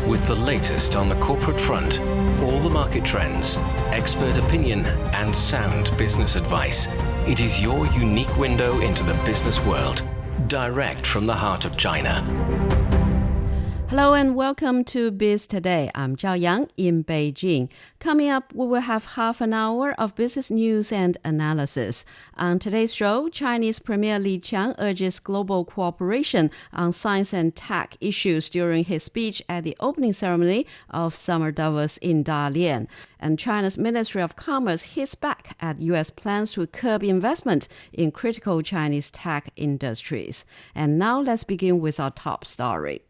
With the latest on the corporate front, all the market trends, expert opinion, and sound business advice. It is your unique window into the business world, direct from the heart of China. Hello and welcome to Biz Today. I'm Zhao Yang in Beijing. Coming up, we will have half an hour of business news and analysis. On today's show, Chinese Premier Li Qiang urges global cooperation on science and tech issues during his speech at the opening ceremony of Summer Davos in Dalian. And China's Ministry of Commerce hits back at U.S. plans to curb investment in critical Chinese tech industries. And now let's begin with our top story.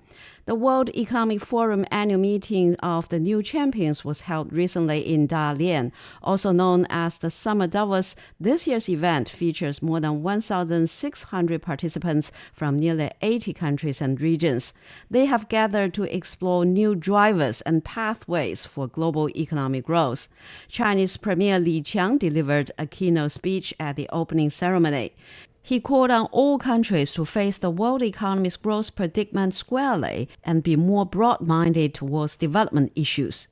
The World Economic Forum annual meeting of the new champions was held recently in Dalian. Also known as the Summer Davos, this year's event features more than 1,600 participants from nearly 80 countries and regions. They have gathered to explore new drivers and pathways for global economic growth. Chinese Premier Li Qiang delivered a keynote speech at the opening ceremony. He called on all countries to face the world economy's growth predicament squarely and be more broad-minded towards development issues.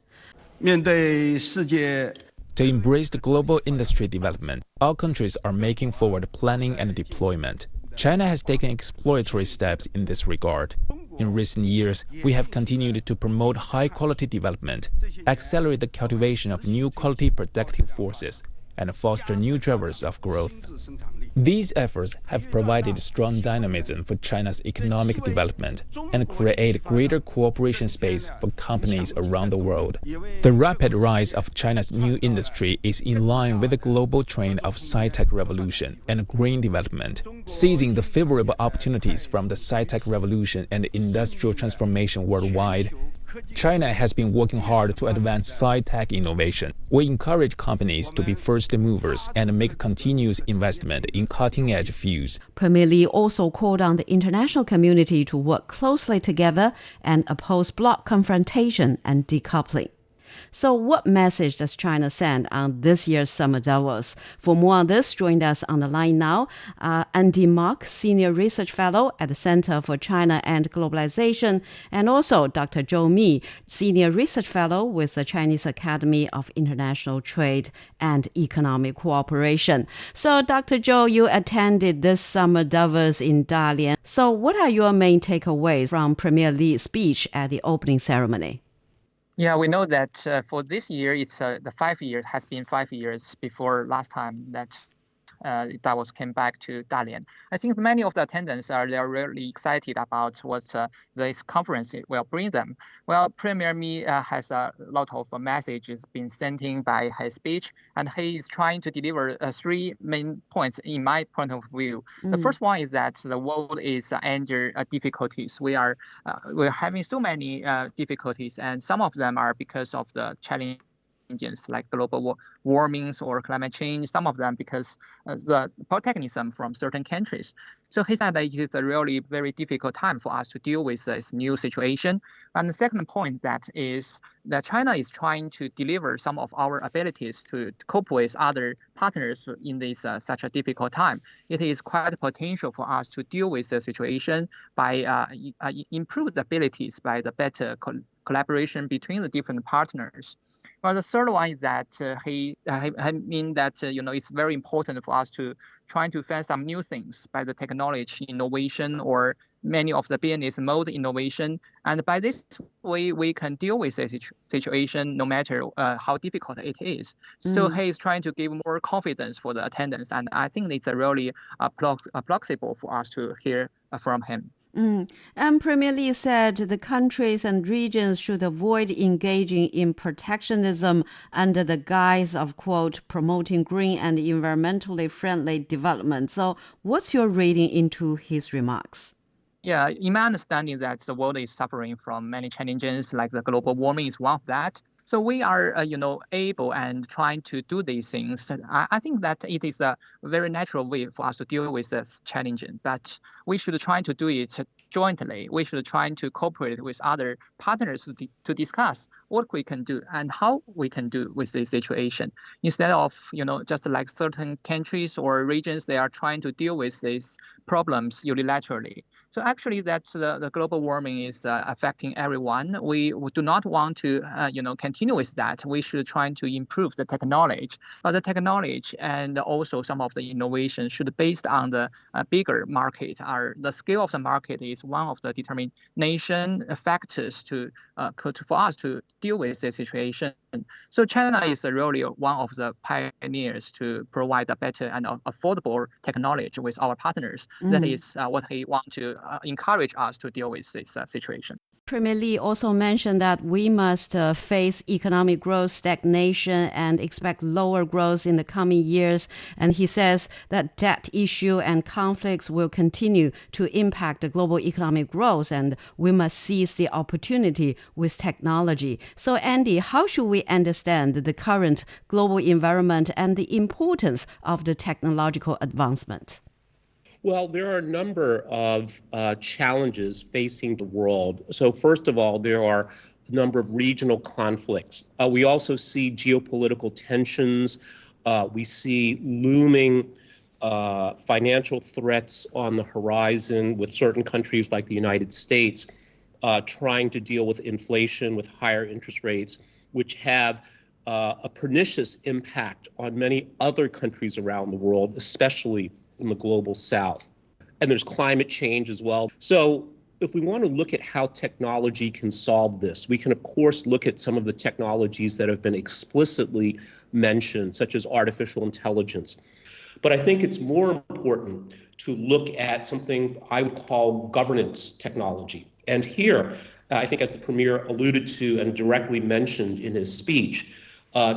To embrace the global industry development, all countries are making forward planning and deployment. China has taken exploratory steps in this regard. In recent years, we have continued to promote high-quality development, accelerate the cultivation of new quality productive forces, and foster new drivers of growth. These efforts have provided strong dynamism for China's economic development and create greater cooperation space for companies around the world. The rapid rise of China's new industry is in line with the global trend of sci-tech revolution and green development. Seizing the favorable opportunities from the sci-tech revolution and industrial transformation worldwide, China has been working hard to advance sci-tech innovation. We encourage companies to be first movers and make continuous investment in cutting-edge fields. Premier Li also called on the international community to work closely together and oppose bloc confrontation and decoupling. So what message does China send on this year's Summer Davos? For more on this, joined us on the line now, Andy Mark, Senior Research Fellow at the Center for China and Globalization, and also Dr. Zhou Mi, Senior Research Fellow with the Chinese Academy of International Trade and Economic Cooperation. So, Dr. Zhou, you attended this Summer Davos in Dalian. So what are your main takeaways from Premier Li's speech at the opening ceremony? Yeah, we know that for this year, it's the 5 years has been 5 years before last time that Davos came back to Dalian. I think many of the attendants they're really excited about what this conference will bring them. Well, Premier Li has a lot of messages been sent in by his speech, and he is trying to deliver three main points in my point of view. The first one is that the world is under difficulties. We're having so many difficulties, and some of them are because of the challenge like global warming or climate change, some of them because the protectionism from certain countries. So he said that it is a really very difficult time for us to deal with this new situation. And the second point that is that China is trying to deliver some of our abilities to cope with other partners in this such a difficult time. It is quite potential for us to deal with the situation by improve the abilities by the better collaboration between the different partners. Well, the third one is that it's very important for us to try to find some new things by the technology innovation or many of the business mode innovation. And by this way, we can deal with the situation no matter how difficult it is. So he is trying to give more confidence for the attendance. And I think it's a really plausible for us to hear from him. And Premier Li said the countries and regions should avoid engaging in protectionism under the guise of, quote, promoting green and environmentally friendly development. So what's your reading into his remarks? Yeah, in my understanding that the world is suffering from many challenges, like the global warming is one of that. So we are, able and trying to do these things. I think that it is a very natural way for us to deal with this challenge, but we should try to do it jointly. We should try to cooperate with other partners to discuss what we can do and how we can do with this situation. Instead of, just like certain countries or regions, they are trying to deal with these problems unilaterally. So actually, that's the global warming is affecting everyone. We do not want to, continue with that. We should try to improve the technology. But the technology and also some of the innovation should be based on the bigger market. The scale of the market is one of the determination factors for us to deal with this situation. So China is really one of the pioneers to provide a better and affordable technology with our partners. That is what he wants to encourage us to deal with this situation. Premier Li also mentioned that we must face economic growth stagnation and expect lower growth in the coming years. And he says that debt issue and conflicts will continue to impact the global economic growth, and we must seize the opportunity with technology. So, Andy, how should we understand the current global environment and the importance of the technological advancement? Well, there are a number of challenges facing the world. So first of all, there are a number of regional conflicts. We also see geopolitical tensions. We see looming financial threats on the horizon with certain countries like the United States trying to deal with inflation, with higher interest rates, which have a pernicious impact on many other countries around the world, especially in the global south. And there's climate change as well. So if we want to look at how technology can solve this, we can, of course, look at some of the technologies that have been explicitly mentioned, such as artificial intelligence. But I think it's more important to look at something I would call governance technology. And here, I think as the Premier alluded to and directly mentioned in his speech,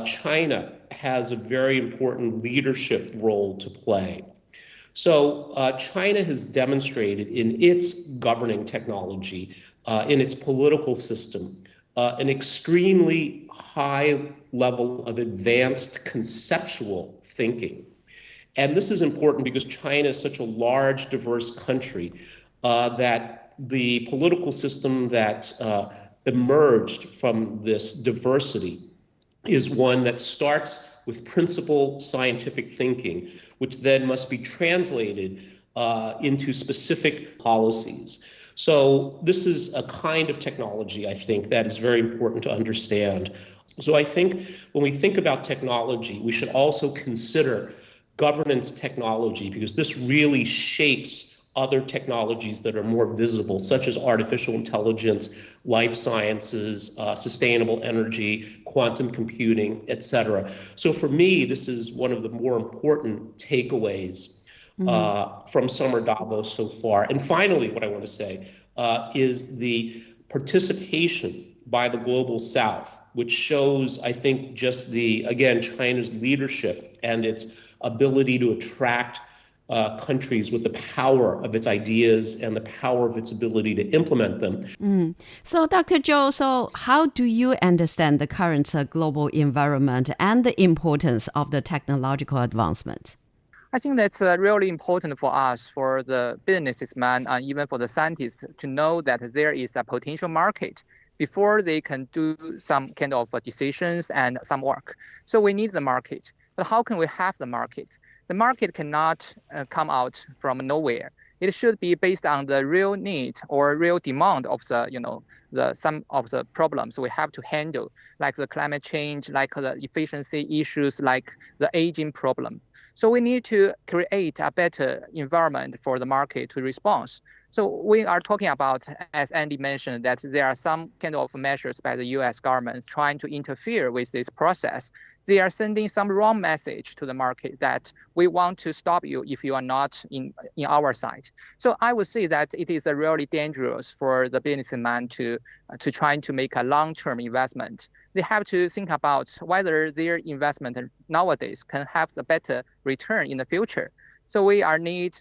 China has a very important leadership role to play. So China has demonstrated in its governing technology, in its political system, an extremely high level of advanced conceptual thinking. And this is important because China is such a large, diverse country that the political system that emerged from this diversity is one that starts with principal scientific thinking, which then must be translated into specific policies. So this is a kind of technology, I think, that is very important to understand. So I think when we think about technology, we should also consider governance technology, because this really shapes other technologies that are more visible, such as artificial intelligence, life sciences, sustainable energy, quantum computing, etc. So for me, this is one of the more important takeaways from Summer Davos so far. And finally, what I want to say is the participation by the Global South, which shows, I think, just again, China's leadership and its ability to attract countries with the power of its ideas and the power of its ability to implement them. So, Dr. Zhou, so how do you understand the current global environment and the importance of the technological advancement? I think that's really important for us, for the businessmen, and even for the scientists, to know that there is a potential market before they can do some kind of decisions and some work. So we need the market. But how can we have the market? The market cannot come out from nowhere. It should be based on the real need or real demand of some of the problems we have to handle, like the climate change, like the efficiency issues, like the aging problem. So we need to create a better environment for the market to respond. So we are talking about, as Andy mentioned, that there are some kind of measures by the US government trying to interfere with this process. They are sending some wrong message to the market that we want to stop you if you are not in our side. So I would say that it is really dangerous for the businessman to try to make a long-term investment. They have to think about whether their investment nowadays can have the better return in the future. So we need,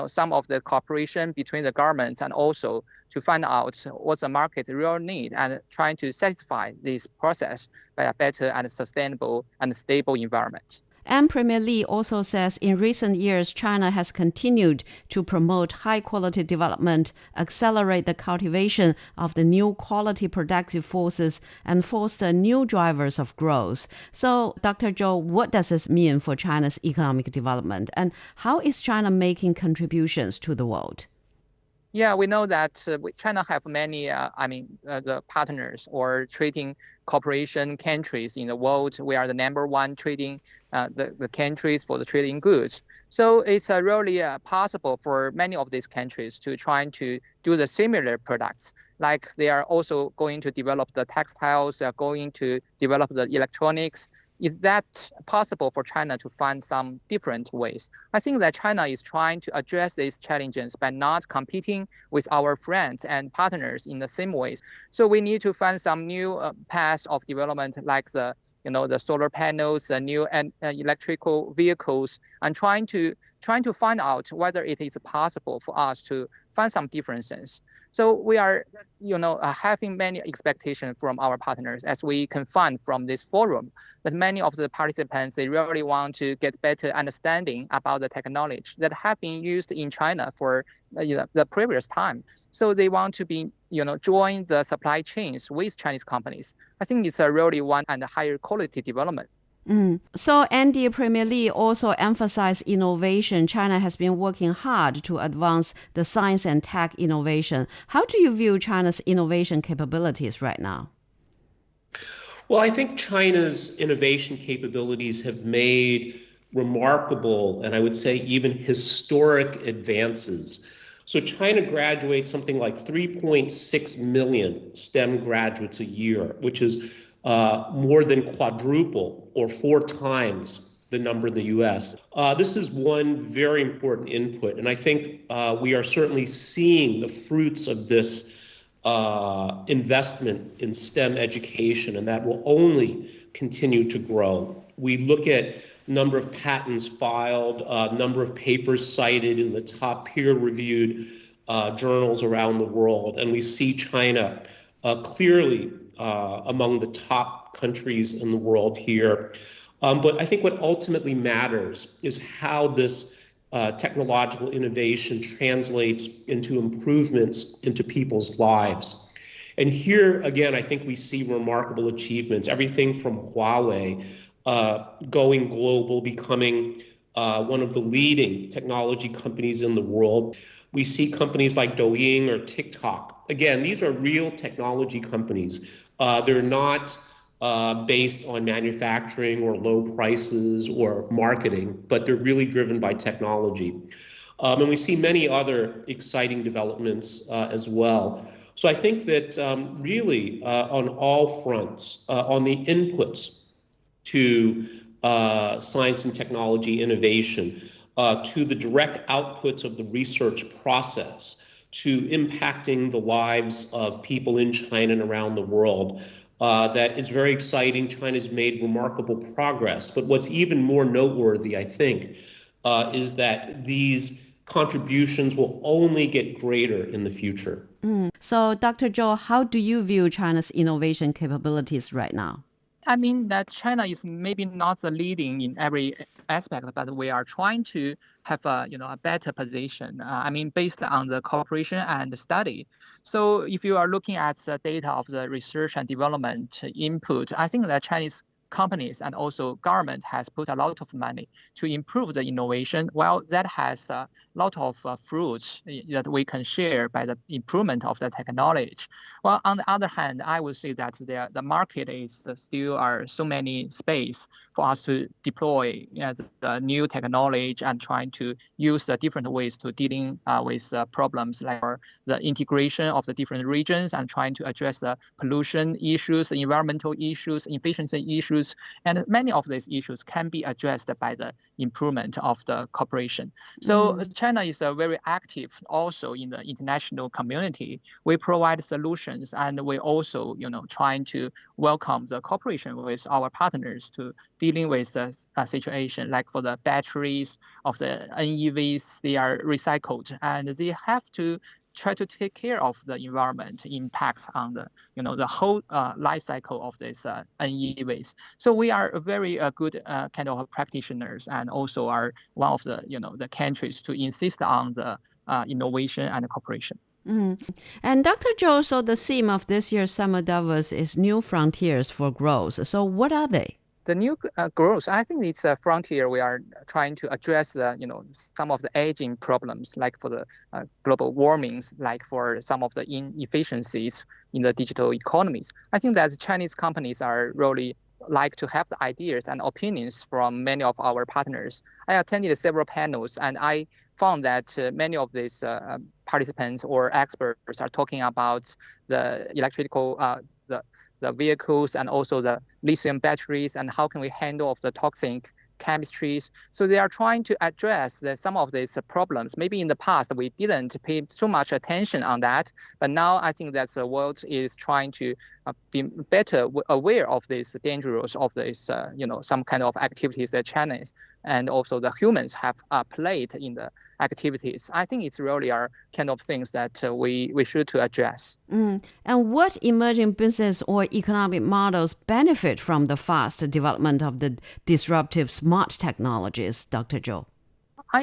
some of the cooperation between the governments and also to find out what's the market real need and trying to satisfy this process by a better and sustainable and stable environment. And Premier Li also says in recent years, China has continued to promote high-quality development, accelerate the cultivation of the new quality productive forces, and foster new drivers of growth. So, Dr. Zhou, what does this mean for China's economic development, and how is China making contributions to the world? Yeah, we know that China have many, the partners or trading cooperation countries in the world. We are the number one trading the countries for the trading goods. So it's really possible for many of these countries to try to do the similar products. Like they are also going to develop the textiles, they are going to develop the electronics. Is that possible for China to find some different ways? I think that China is trying to address these challenges by not competing with our friends and partners in the same ways. So we need to find some new paths of development, like the solar panels, the new electrical vehicles, and trying to find out whether it is possible for us to find some differences. So we are, having many expectations from our partners, as we can find from this forum, that many of the participants, they really want to get better understanding about the technology that have been used in China for the previous time. So they want to be, join the supply chains with Chinese companies. I think it's a really one and higher quality development. So, Andy, Premier Li also emphasized innovation. China has been working hard to advance the science and tech innovation. How do you view China's innovation capabilities right now? Well, I think China's innovation capabilities have made remarkable, and I would say even historic advances. So China graduates something like 3.6 million STEM graduates a year, which is more than quadruple or 4 times the number in the US. This is one very important input, and I think we are certainly seeing the fruits of this investment in STEM education, and that will only continue to grow. We look at number of patents filed, number of papers cited in the top peer-reviewed journals around the world, and we see China clearly among the top countries in the world here. But I think what ultimately matters is how this technological innovation translates into improvements into people's lives. And here, again, I think we see remarkable achievements, everything from Huawei going global, becoming one of the leading technology companies in the world. We see companies like Douyin or TikTok. Again, these are real technology companies. They're not based on manufacturing or low prices or marketing, but they're really driven by technology. And we see many other exciting developments as well. So I think that really on all fronts, on the inputs to science and technology innovation, to the direct outputs of the research process, to impacting the lives of people in China and around the world, that is very exciting. China's made remarkable progress. But what's even more noteworthy, I think, is that these contributions will only get greater in the future. So, Dr. Zhou, how do you view China's innovation capabilities right now? I mean that China is maybe not the leading in every aspect, but we are trying to have a better position. Based on the cooperation and the study. So if you are looking at the data of the research and development input, I think that Chinese companies and also government has put a lot of money to improve the innovation. Well, that has a lot of fruits that we can share by the improvement of the technology. Well, on the other hand, I would say that the market is still are so many space for us to deploy the new technology and trying to use the different ways to dealing with problems like the integration of the different regions and trying to address the pollution issues, environmental issues, efficiency issues. And many of these issues can be addressed by the improvement of the cooperation. So China is very active also in the international community. We provide solutions, and we also, trying to welcome the cooperation with our partners to dealing with the situation. Like for the batteries of the NEVs, they are recycled, and they have to try to take care of the environment impacts on the the whole life cycle of this NEVs. So we are a very good kind of practitioners, and also are one of the the countries to insist on the innovation and cooperation. And Dr. Zhou, so the theme of this year's Summer Davos is New Frontiers for Growth. So what are they? The new growth, I think it's a frontier. We are trying to address the, some of the aging problems, like for the global warmings, like for some of the inefficiencies in the digital economies. I think that Chinese companies are really like to have the ideas and opinions from many of our partners. I attended several panels, and I found that many of these participants or experts are talking about the electrical, the vehicles, and also the lithium batteries, and how can we handle the toxic chemistries. So they are trying to address some of these problems. Maybe in the past we didn't pay too much attention on that, but now I think that the world is trying to be better aware of this dangers of this, some kind of activities that China and also the humans have played in the activities. I think it's really are kind of things that we should to address. And what emerging business or economic models benefit from the fast development of the disruptive smart technologies, Dr. Zhou?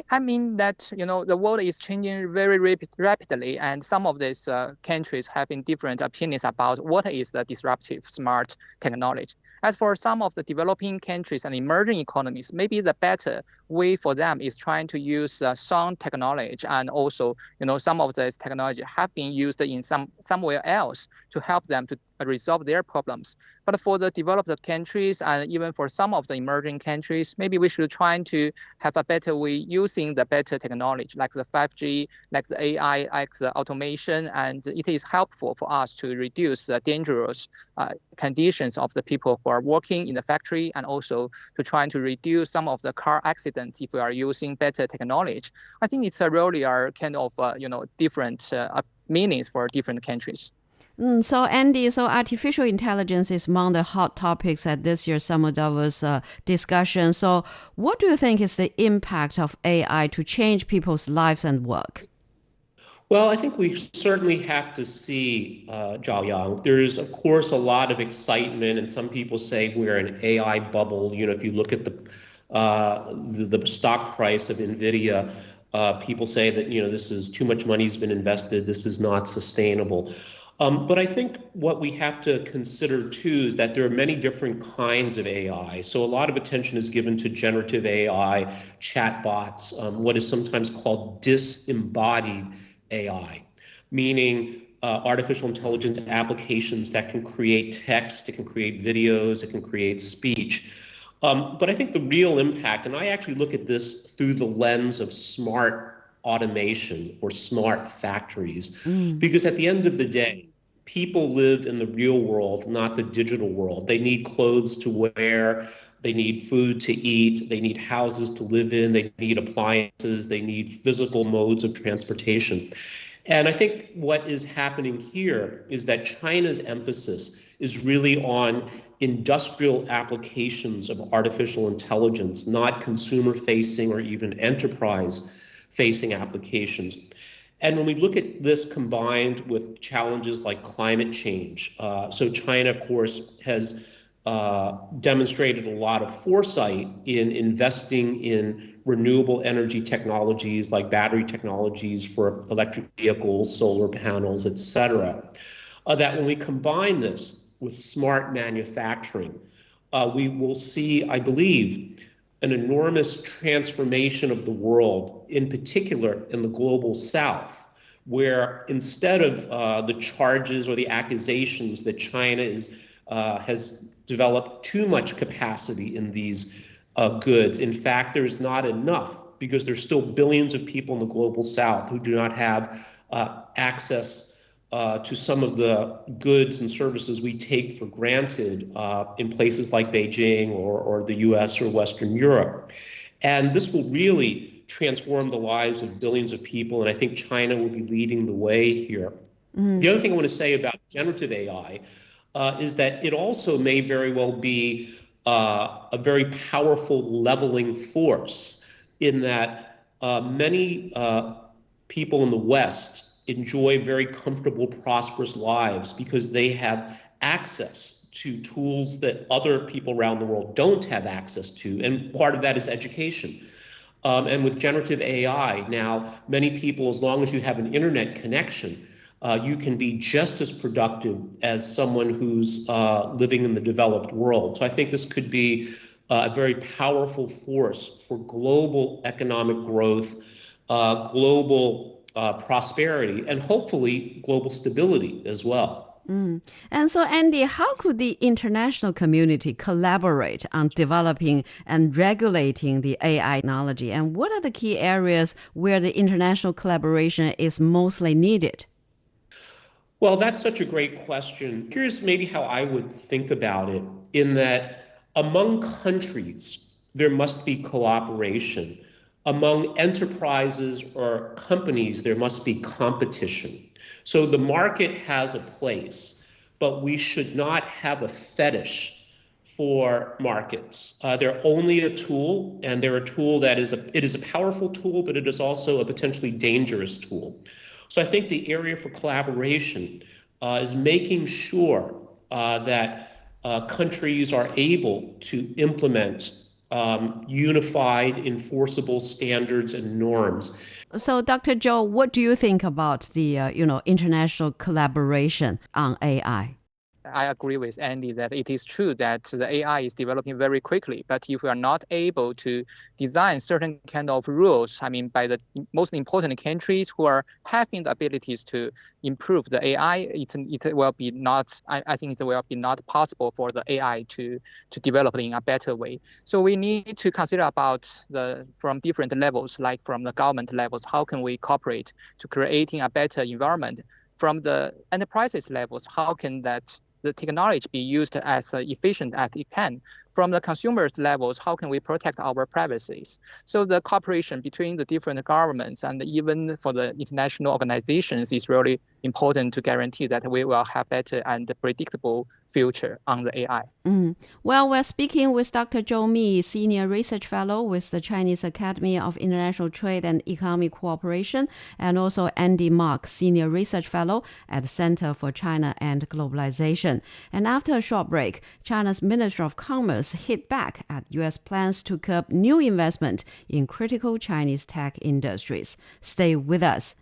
I mean that, the world is changing very rapidly, and some of these countries have different opinions about what is the disruptive smart technology. As for some of the developing countries and emerging economies, maybe the better way for them is trying to use sound technology, and also, some of this technology have been used in somewhere else to help them to resolve their problems. But for the developed countries, and even for some of the emerging countries, maybe we should try to have a better way using the better technology, like the 5G, like the AI, like the automation, and it is helpful for us to reduce the dangerous conditions of the people who are working in the factory, and also to try to reduce some of the car accidents if we are using better technology. I think it's a really are kind of different meanings for different countries. So Andy, so artificial intelligence is among the hot topics at this year's Summer Davos discussion. So what do you think is the impact of AI to change people's lives and work? Well, I think we certainly have to see, Zhao Yang. There is, of course, a lot of excitement, and some people say we're in an AI bubble. If you look at the stock price of NVIDIA, people say that this is too much money's been invested. This is not sustainable. But I think what we have to consider too is that there are many different kinds of AI. So a lot of attention is given to generative AI, chatbots, what is sometimes called disembodied AI, meaning artificial intelligence applications that can create text, it can create videos, it can create speech. But I think the real impact, and I actually look at this through the lens of smart automation or smart factories, because at the end of the day, people live in the real world, not the digital world. They need clothes to wear, they need food to eat, they need houses to live in, they need appliances, they need physical modes of transportation. And I think what is happening here is that China's emphasis is really on industrial applications of artificial intelligence, not consumer-facing or even enterprise-facing applications. And when we look at this combined with challenges like climate change, so China, of course, has demonstrated a lot of foresight in investing in renewable energy technologies like battery technologies for electric vehicles, solar panels, et cetera, that when we combine this with smart manufacturing, we will see, I believe, an enormous transformation of the world, in particular in the global south, where instead of the charges or the accusations that China has developed too much capacity in these goods, in fact, there's not enough, because there's still billions of people in the global south who do not have access to some of the goods and services we take for granted in places like Beijing or the US or Western Europe. And this will really transform the lives of billions of people, and I think China will be leading the way here. The other thing I want to say about generative AI is that it also may very well be a very powerful leveling force, in that many people in the West enjoy very comfortable, prosperous lives because they have access to tools that other people around the world don't have access to. And part of that is education. And with generative AI, now many people, as long as you have an internet connection, you can be just as productive as someone who's living in the developed world. So I think this could be a very powerful force for global economic growth, global prosperity, and hopefully global stability as well. And so, Andy, how could the international community collaborate on developing and regulating the AI technology? And what are the key areas where the international collaboration is mostly needed? Well, that's such a great question. Here's maybe how I would think about it, in that among countries, there must be cooperation. Among enterprises or companies, there must be competition. So the market has a place, but we should not have a fetish for markets. They're only a tool, and they're a tool that is a powerful tool, but it is also a potentially dangerous tool. So I think the area for collaboration is making sure that countries are able to implement unified, enforceable standards and norms. So, Dr. Zhou, what do you think about the international collaboration on AI? I agree with Andy that it is true that the AI is developing very quickly, but if we are not able to design certain kind of rules, I mean, by the most important countries who are having the abilities to improve the AI, it will be not, I think it will be not possible for the AI to develop in a better way. So we need to consider about from different levels, like from the government levels, how can we cooperate to creating a better environment? From the enterprises levels, how can the technology be used as efficient as it can? From the consumers levels, how can we protect our privacies? So the cooperation between the different governments and even for the international organizations is really important to guarantee that we will have better and predictable future on the AI. Well, we're speaking with Dr. Zhou Mi, Senior Research Fellow with the Chinese Academy of International Trade and Economic Cooperation, and also Andy Mark, Senior Research Fellow at the Center for China and Globalization. And after a short break, China's Ministry of Commerce hit back at U.S. plans to curb new investment in critical Chinese tech industries. Stay with us.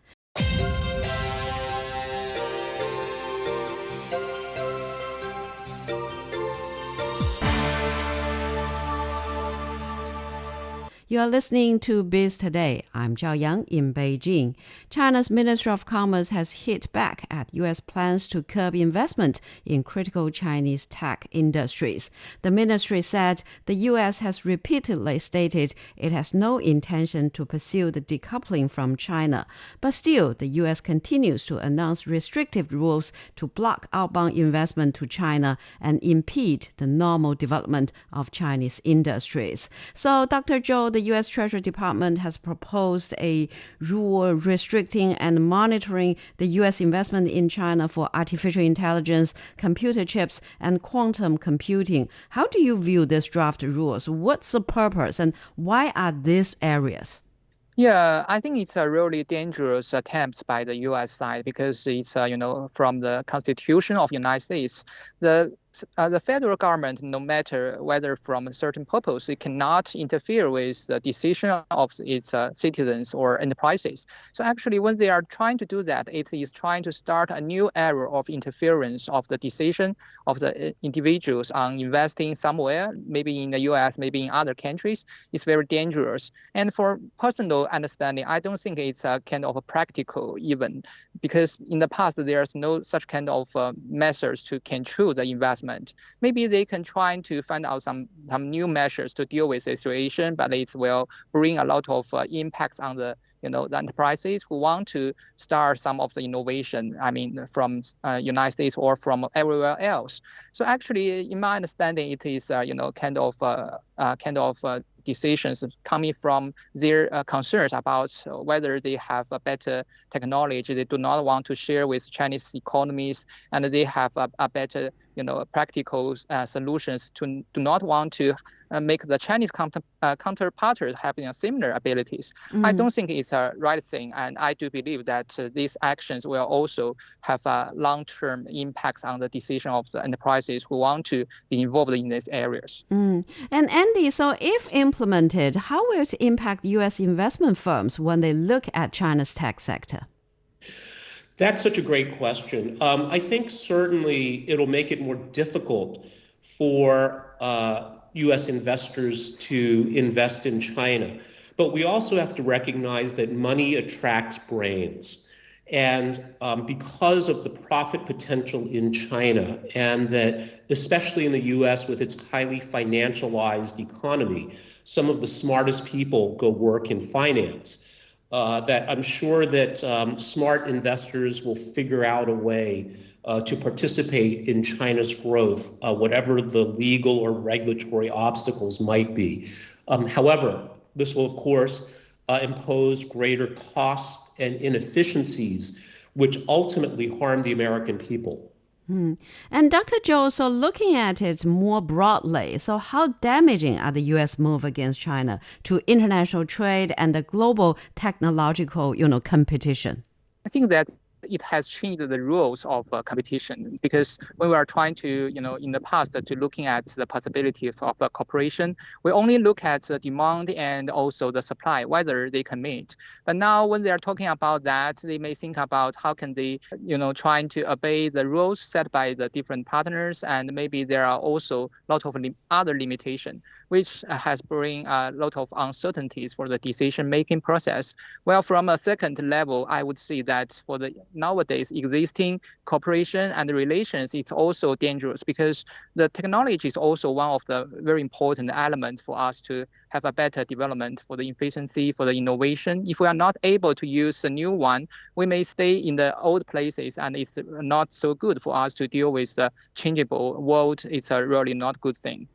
You are listening to Biz Today. I'm Zhao Yang in Beijing. China's Ministry of Commerce has hit back at U.S. plans to curb investment in critical Chinese tech industries. The ministry said the U.S. has repeatedly stated it has no intention to pursue the decoupling from China. But still, the U.S. continues to announce restrictive rules to block outbound investment to China and impede the normal development of Chinese industries. So, Dr. Zhou, the U.S. Treasury Department has proposed a rule restricting and monitoring the U.S. investment in China for artificial intelligence, computer chips, and quantum computing. How do you view these draft rules? What's the purpose, and why are these areas? Yeah, I think it's a really dangerous attempt by the U.S. side because it's, from the Constitution of the United States, the federal government, no matter whether from a certain purpose, it cannot interfere with the decision of its citizens or enterprises. So actually, when they are trying to do that, it is trying to start a new era of interference of the decision of the individuals on investing somewhere, maybe in the U.S., maybe in other countries. It's very dangerous. And for personal understanding, I don't think it's a kind of a practical even, because in the past, there's no such kind of measures to control the investment. Maybe they can try to find out some new measures to deal with the situation, but it will bring a lot of impacts on the enterprises who want to start some of the innovation, I mean, from United States or from everywhere else. So actually, in my understanding, it is kind of decisions coming from their concerns about whether they have a better technology. They do not want to share with Chinese economies, and they have a better, practical solutions to do not want to make the Chinese counterparts having similar abilities. I don't think it's a right thing, and I do believe that these actions will also have long-term impacts on the decision of the enterprises who want to be involved in these areas. And Andy, so if implemented, how will it impact U.S. investment firms when they look at China's tech sector? That's such a great question. I think certainly it'll make it more difficult for U.S. investors to invest in China. But we also have to recognize that money attracts brains. And because of the profit potential in China, and that especially in the U.S. with its highly financialized economy, some of the smartest people go work in finance. That I'm sure that smart investors will figure out a way to participate in China's growth, whatever the legal or regulatory obstacles might be. However, this will, of course, impose greater costs and inefficiencies, which ultimately harm the American people. And Dr. Zhou, so looking at it more broadly, so how damaging are the U.S. move against China to international trade and the global technological, competition? I think that it has changed the rules of competition, because when we are trying to, in the past, to looking at the possibilities of cooperation, we only look at the demand and also the supply, whether they can meet. But now when they are talking about that, they may think about how can they, trying to obey the rules set by the different partners, and maybe there are also a lot of other limitations, which has bring a lot of uncertainties for the decision-making process. Well, from a second level, I would say that for the nowadays existing cooperation and relations, it's also dangerous, because the technology is also one of the very important elements for us to have a better development for the efficiency, for the innovation. If we are not able to use a new one, we may stay in the old places, and it's not so good for us to deal with the changeable world. It's a really not good thing.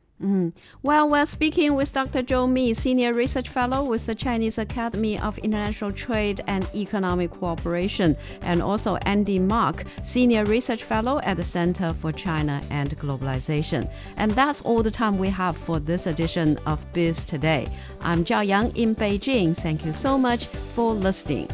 Well, we're speaking with Dr. Zhou Mi, Senior Research Fellow with the Chinese Academy of International Trade and Economic Cooperation, and also Andy Mark, Senior Research Fellow at the Center for China and Globalization. And that's all the time we have for this edition of Biz Today. I'm Zhao Yang in Beijing. Thank you so much for listening.